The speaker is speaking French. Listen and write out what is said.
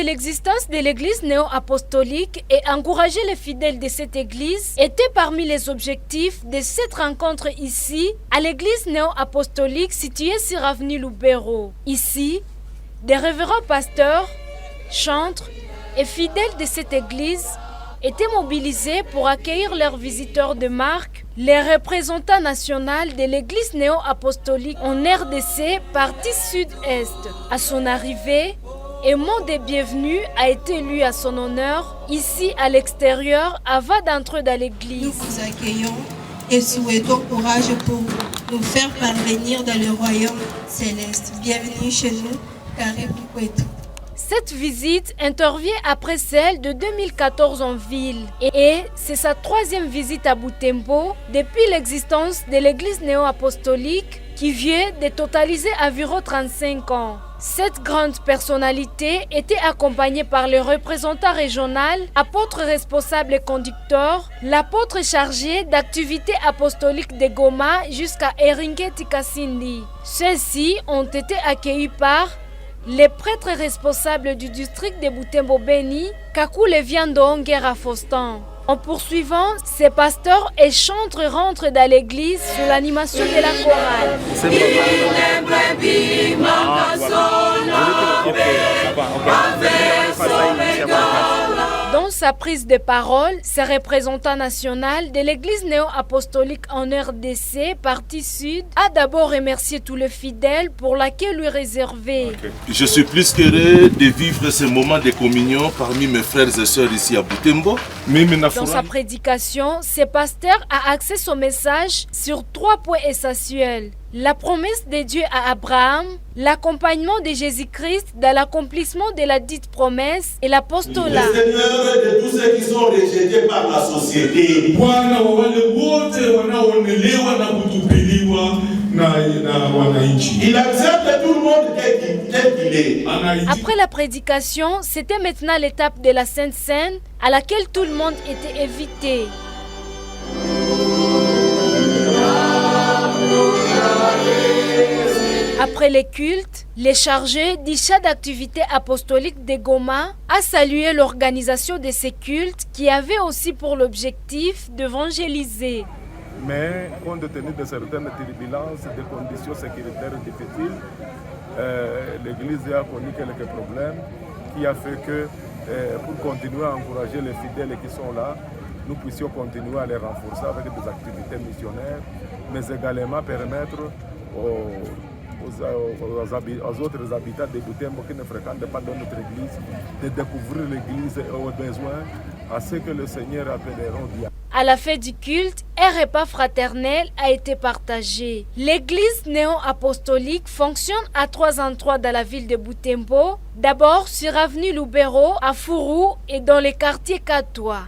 l'existence de l'église néo-apostolique et encourager les fidèles de cette église était parmi les objectifs de cette rencontre ici, à l'église néo-apostolique située sur avenue Lubero. Ici, des révérends pasteurs, chantres et fidèles de cette église étaient mobilisés pour accueillir leurs visiteurs de marque, les représentants nationaux de l'église néo-apostolique en RDC, partie sud-est. À son arrivée, un mot de bienvenue a été lu à son honneur, ici à l'extérieur, avant d'entrer dans l'église. Nous vous accueillons et souhaitons courage pour nous faire parvenir dans le royaume céleste. Bienvenue chez nous, Karibu Kwetu. Cette visite intervient après celle de 2014 en ville et c'est sa troisième visite à Butembo depuis l'existence de l'église néo-apostolique qui vient de totaliser environ 35 ans. Cette grande personnalité était accompagnée par le représentant régional, apôtre responsable et conducteur, l'apôtre chargé d'activités apostoliques de Goma jusqu'à Eringeti Kasindi. Ceux-ci ont été accueillis par les prêtres responsables du district de Butembo-Beni, Kakule Viando Ngera Faustin. En poursuivant, ces pasteurs et chantres rentrent dans l'église sous l'animation de la chorale. Dans sa prise de parole, ce représentant national de l'église néo-apostolique en RDC, partie sud, a d'abord remercié tous les fidèles pour l'accueil lui réservé. Je suis plus qu'heureux de vivre ce moment de communion parmi mes frères et sœurs ici à Butembo. Dans sa prédication, ce pasteur a axé son message sur 3 points essentiels. La promesse de Dieu à Abraham, l'accompagnement de Jésus-Christ dans l'accomplissement de la dite promesse et l'apostolat. Le Seigneur de tous ceux qui sont rejetés par la société. Il accepte tout le monde tel qu'il est. Après la prédication, c'était maintenant l'étape de la Sainte Seine à laquelle tout le monde était invité. Après les cultes, les chargés du chat d'activité apostolique de Goma a salué l'organisation de ces cultes qui avait aussi pour l'objectif d'évangéliser. Mais compte tenu de certaines turbulences, des conditions sécuritaires difficiles, l'Église a connu quelques problèmes qui a fait que pour continuer à encourager les fidèles qui sont là, nous puissions continuer à les renforcer avec des activités missionnaires, mais également permettre aux autres habitants de Butembo qui ne fréquentent pas dans notre église de découvrir l'église et aux besoins à ce que le Seigneur appelleront bien. À la fin du culte, un repas fraternel a été partagé. L'église néo-apostolique fonctionne à 3 endroits dans la ville de Butembo. D'abord sur avenue Lubero, à Furu et dans les quartiers Katoa.